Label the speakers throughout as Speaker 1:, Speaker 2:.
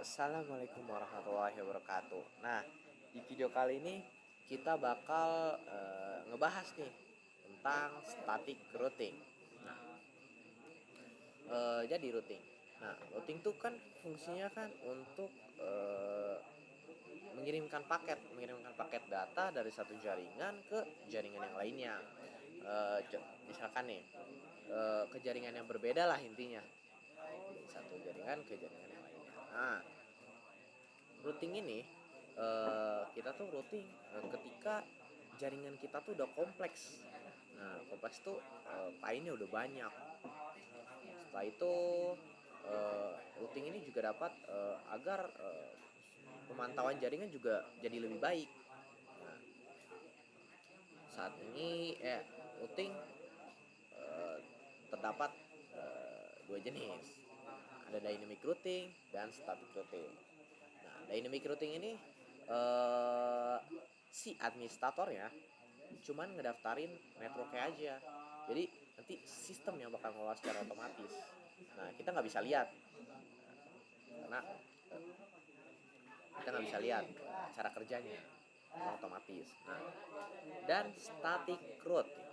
Speaker 1: Assalamualaikum warahmatullahi wabarakatuh. Nah, di video kali ini kita bakal ngebahas nih tentang static routing. Nah, jadi routing. Nah, routing tuh kan fungsinya kan untuk mengirimkan paket data dari satu jaringan ke jaringan yang lainnya. Misalkan nih ke jaringan yang berbeda lah intinya, satu jaringan ke jaringan yang lainnya. Nah, routing ini kita tuh routing ketika jaringan kita tuh udah kompleks. Nah, kompleks tuh lainnya udah banyak. Setelah itu routing ini juga dapat agar pemantauan jaringan juga jadi lebih baik. Nah, saat ini routing eh, terdapat dua jenis. Ada dynamic routing dan static routing. Nah, dynamic routing ini si administratornya cuman ngedaftarin networknya aja. Jadi nanti sistem yang bakal ngelola secara otomatis. Nah, kita nggak bisa lihat karena kita nggak bisa lihat cara kerjanya otomatis. Nah, dan static routing.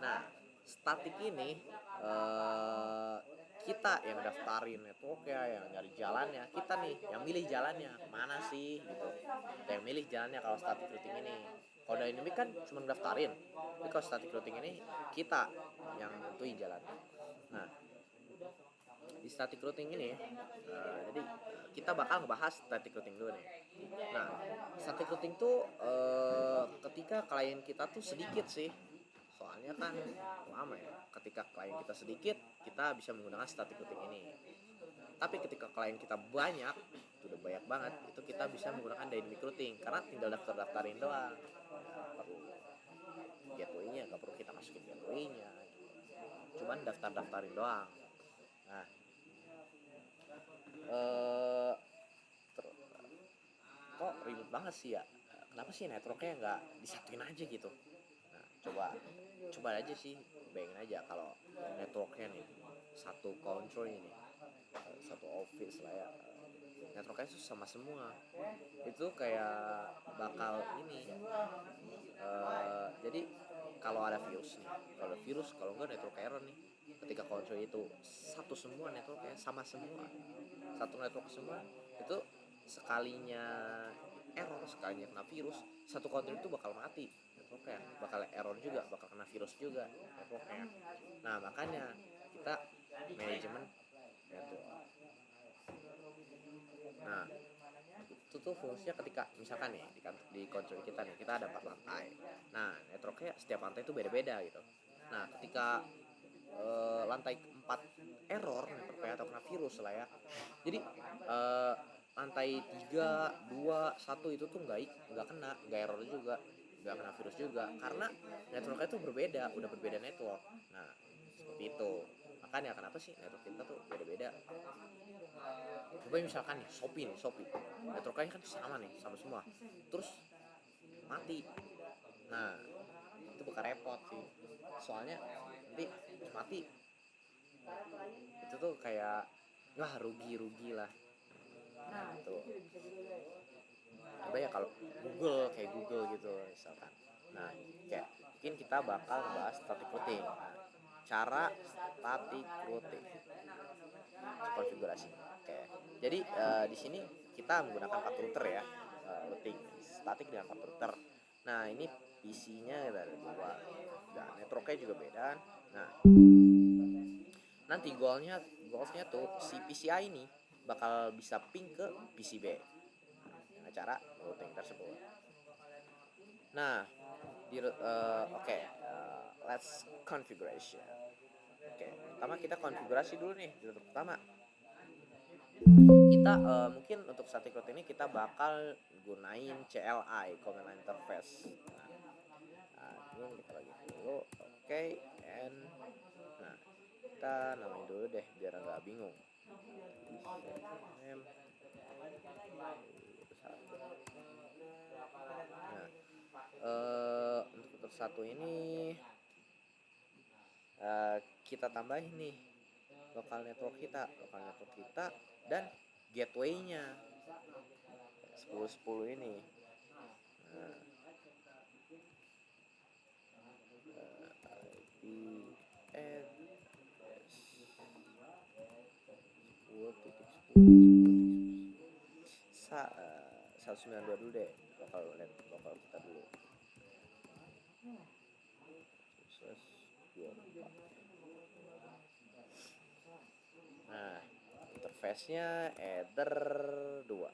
Speaker 1: Nah, static ini eh, kita yang daftarin networknya, yang nyari jalannya, kita nih yang milih jalannya mana sih gitu. Kita yang milih jalannya kalau static routing ini. Kalau dynamic kan cuma daftarin, tapi kalau static routing ini kita yang nentuin jalannya. Nah, di static routing ini jadi kita bakal ngebahas static routing dulu nih. Nah, static routing tuh ketika klien kita tuh sedikit sih. Soalnya kan lama ya. Ketika klien kita sedikit, kita bisa menggunakan static routing ini. Tapi ketika klien kita banyak, itu udah banyak banget, itu kita bisa menggunakan dynamic routing karena tinggal daftarin doang. Nggak perlu gateway-nya, nggak perlu kita masukin gateway-nya. Cuman daftarin doang. Nah, eh kok ribet banget sih ya? Kenapa sih networknya nggak disatuin aja gitu? Nah, coba aja sih, bayangin aja kalau networknya nih satu control ini, satu office lah ya, networknya itu sama semua, itu kayak bakal ini jadi kalau ada virus nih, kalau enggak network error nih, ketika control itu satu semua, networknya sama semua, satu network semua, itu sekalinya sekalinya kena virus, satu control itu bakal mati networknya, bakal error juga, bakal kena virus juga networknya. Nah, makanya kita manajemen network. Nah, itu tuh fungsinya ketika misalkan nih di konsol kita nih, kita ada 4 lantai. Nah, networknya setiap lantai itu beda-beda gitu. Nah, ketika lantai 4 error networknya atau kena virus lah ya, jadi lantai 3, 2, 1 itu tuh nggak error juga, nggak kena virus juga, karena networknya itu udah berbeda network. Nah, seperti itu. Makanya kenapa sih network kita tuh beda-beda. Coba misalkan nih Shopee networknya kan sama semua, terus mati. Nah, itu bakal repot sih, soalnya nanti mati itu tuh kayak wah, rugi lah. Nah, itu coba ya kalau Google gitu misalkan. Nah, kayak mungkin kita bakal ngebahas static routing. Nah, cara static routing konfigurasi. Oke. Jadi di sini kita menggunakan 4 router ya. Routing static dengan 4 router. Nah, ini PC-nya ada 2. Dan networknya juga beda. Nah, nanti goalsnya tuh si PCI ini bakal bisa ping ke PCB dengan cara routing tersebut. Nah, let's configuration. Pertama kita konfigurasi dulu nih. Pertama kita mungkin untuk static route ini kita bakal gunain CLI, command line interface. Nah, ini kita lagi dulu. And nah, kita namain dulu deh biar nggak bingung. Nah, untuk satu ini kita tambahin nih lokal network kita dan gateway-nya 1010 ini. Nah, IP address 192 dulu deh, lokal kita dulu. Nah, interface-nya header 2.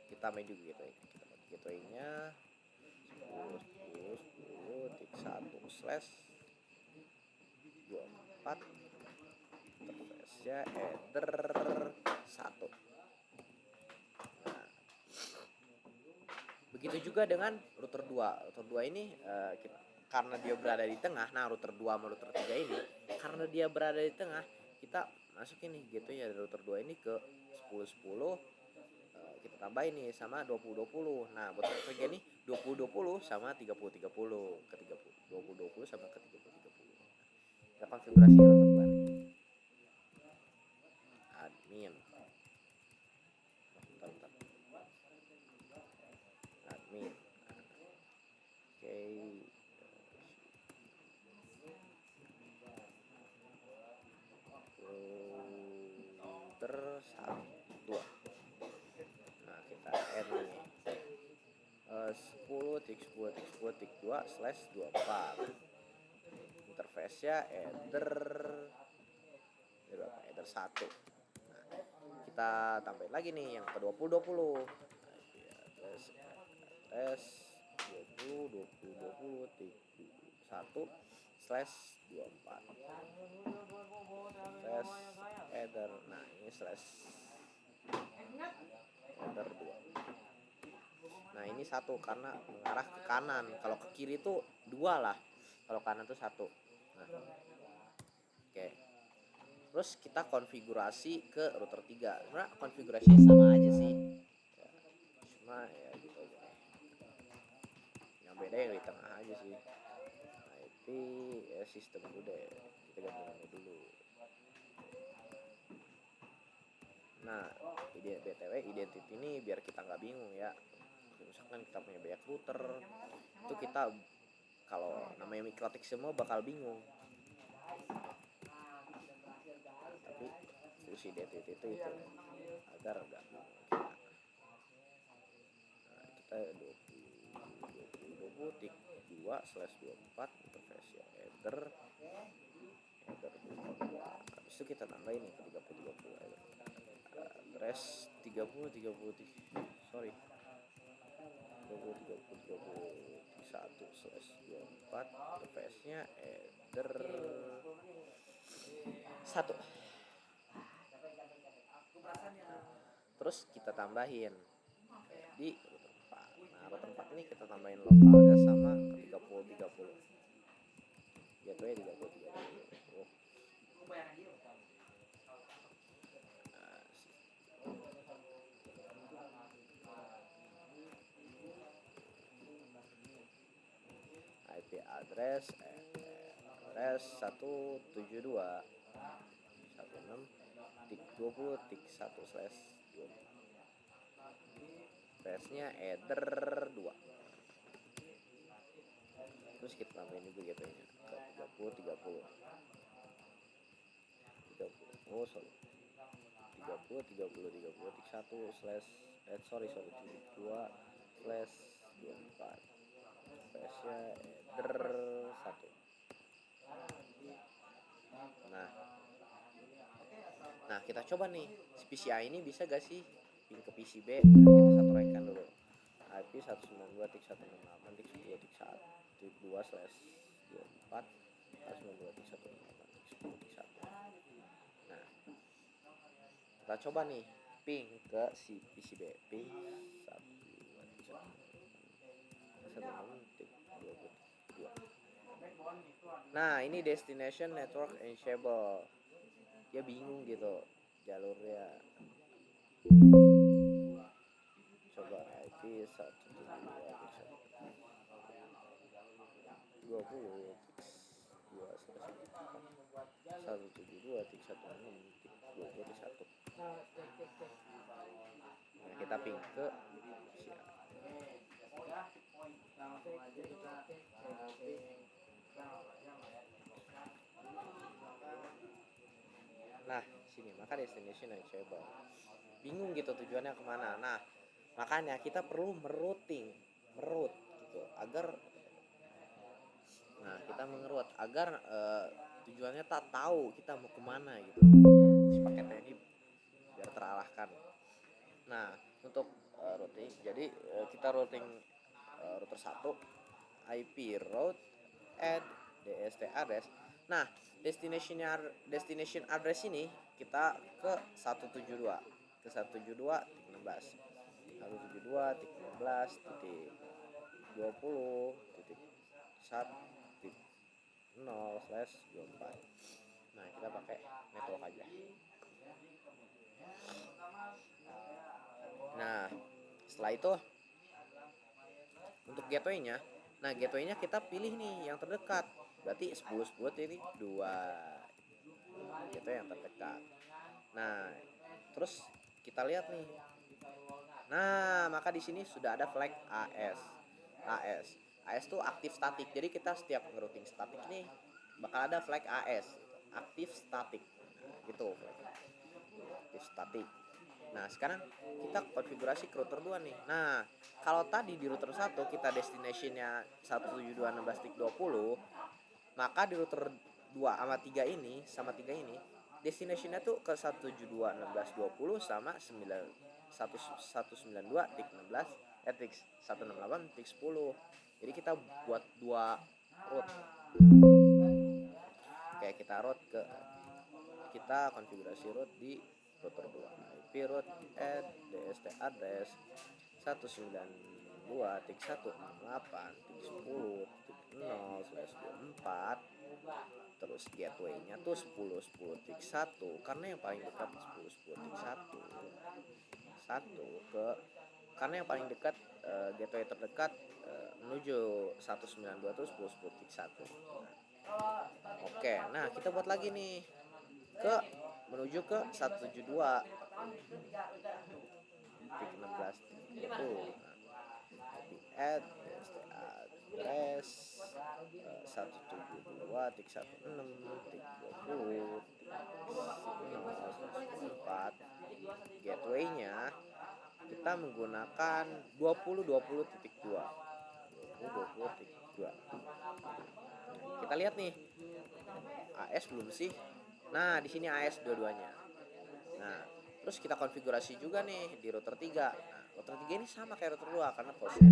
Speaker 1: Kita main juga gateway. Kita pakai gateway-nya 10.10.10/24. Interface-nya header 1. Nah, begitu juga dengan router 2. Router 2 ini karena dia berada di tengah. Nah, router 2 sama router 3 ini karena dia berada di tengah, kita masukin nih gateway-nya dari router 2 ini ke 10.10, kita tambahin nih sama 20.20. Nah, buat router 3 ini 20.20 sama 30.30 ke 30. 20.20 sama ke 30.30. Kita konfigurasi router 2. Admin. Admin. Oke. Router 1. Nah, kita add nih 10.10.10.2/24. Interface-nya header 1. Nah, kita tambahin lagi nih yang ke 20.20. Address 20.20.20.1/24. Slash header. Nah, ini slash header 2. Nah, ini 1 karena mengarah ke kanan. Kalau ke kiri itu 2 lah. Kalau kanan tuh 1. Nah, oke. Terus kita konfigurasi ke router 3. Sebenarnya konfigurasinya sama aja sih. Ya, cuma ya gitu aja. Yang beda yang di tengah aja sih. IP ya sistem dulu deh. Kita ganti nama dulu. Nah, BTW identity ini biar kita nggak bingung ya. Misalkan kita punya banyak router, itu kita kalau namanya mikrotik semua bakal bingung. Nah, tapi fungsi identity itu agar nggak bingung. Nah, kita 20.20.2/24 interface header 2. Habis itu kita tambahin nih ke 30.30 address 30.30.1/24 interface-nya header 1. Terus kita tambahin di router 4. Nah, router 4 ini kita tambahin lokalnya sama ke 30.30. Gateway 30.30. IP address 172.16.20.1/24. Space-nya header 2. Terus kita tambahin juga gateway-nya ke 30.30. 30.30.30.1/24. Space-nya header 1. Nah, kita coba nih PCI ini bisa gak sih ping ke PCB. Nah, kita satu rekan dulu. IP 192.168.2/24 192.168.10.1. Nah, kita coba nih ping ke si PCB. Ping 192.168.2. Nah, ini destination network enable. Dia bingung gitu jalurnya. Coba IP 172.168.2/1. kita ping ke PCA. Nah sini maka destination reachable, bingung gitu tujuannya kemana. Nah makanya kita perlu merut gitu agar kita mengerut agar tujuannya tak tahu kita mau kemana gitu, si paketnya ini biar terarahkan. Nah untuk routing, jadi kita routing router 1 IP route add DST address. Nah destination address ini kita ke 172 ke 172.16 172.16.20.1.0/24. Nah kita pakai network aja. Nah setelah itu untuk gateway-nya, nah gateway-nya kita pilih nih yang terdekat, berarti 10 ini 2 gateway yang terdekat. Nah terus kita lihat nih, nah maka di sini sudah ada flag AS tuh aktif statik, jadi kita setiap ngerouting statik nih bakal ada flag AS aktif statik, nah, gitu aktif statik. Nah sekarang kita konfigurasi ke router 2 nih. Nah kalau tadi di router 1 kita destinationnya 172.16.20, maka di router 2 sama 3 ini destinationnya tuh ke 172.16.20 sama 192.16.168.10. Jadi kita buat 2 route. Oke, kita konfigurasi route di router 2. IP route add DST address 192.168.10.0/24. Terus gateway-nya tuh 10.10.1 karena yang paling dekat 10.10.1 karena yang paling dekat gateway terdekat menuju 192 itu 10.10.1. Oke, nah kita buat lagi nih menuju ke 172.16.20. Add address 172.168.20.4. Gateway-nya kita menggunakan 20.20.2. Kita lihat nih AS belum sih. Nah di sini AS dua-duanya. Nah terus kita konfigurasi juga nih di router 3. Nah router 3 ini sama kayak router 2 karena posnya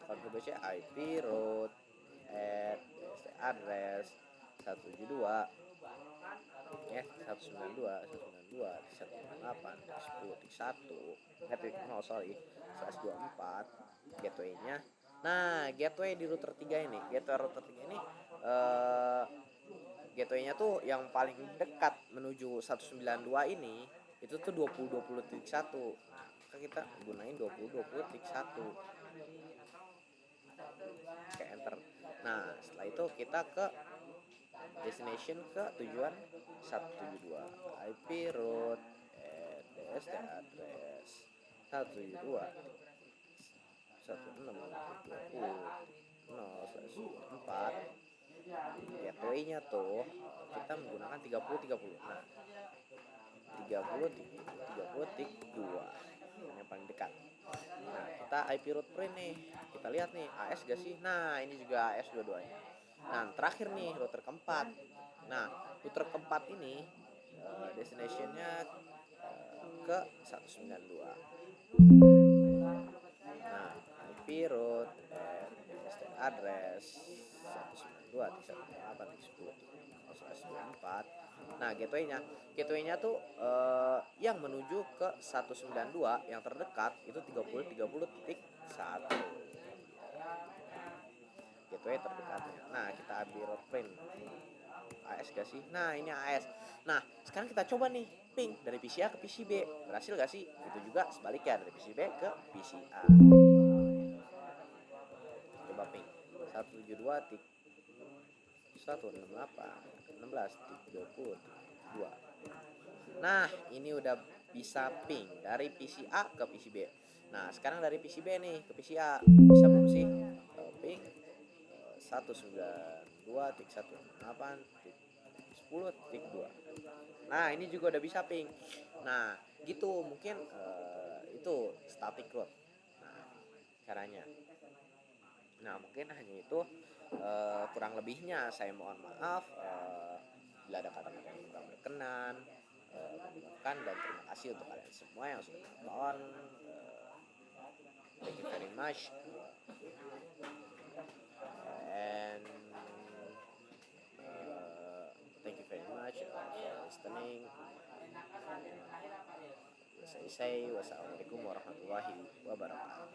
Speaker 1: konfigurasi IP route add address 172 ya 192.168.10.1 gateway-nya. Nah gateway di router 3 ini gateway-nya tuh yang paling dekat menuju 192 ini itu tuh 20.20.1. Nah maka kita gunain 20.20.1. Oke enter. Nah setelah itu kita ke destination ke tujuan 172 IP route DST address 172.16.20.0/4. gateway-nya tuh kita menggunakan 30.30. Nah 30.30.2 yang paling dekat. Nah kita IP route print nih, kita lihat nih AS gak sih. Nah ini juga AS dua-duanya. Nah terakhir nih router keempat. Nah router keempat ini destinationnya ke 192. Nah IP route address 192.168.10.0/24. Nah gateway-nya tuh yang menuju ke 192 yang terdekat itu 30.30.1 gateway terdekatnya. Nah kita ambil route print AS gak sih. Nah ini AS. Nah sekarang kita coba nih ping dari PCA ke PCB, berhasil gak sih. Itu juga sebaliknya dari PCB ke PCA. Coba ping 172.168.16.20.2. Nah, ini udah bisa ping dari PC A ke PC B. Nah, sekarang dari PC B nih ke PC A. Bisa belum sih? Ping 192.168.10.2. Nah, ini juga udah bisa ping. Nah, gitu mungkin itu static root. Nah, caranya. Nah, mungkin hanya itu, kurang lebihnya saya mohon maaf bila ada kata-kata yang kurang berkenan. Maafkan dan terima kasih untuk kalian semua yang sudah menonton. Thank you very much and uh, thank you very much for listening. Saya wassalamualaikum warahmatullahi wabarakatuh.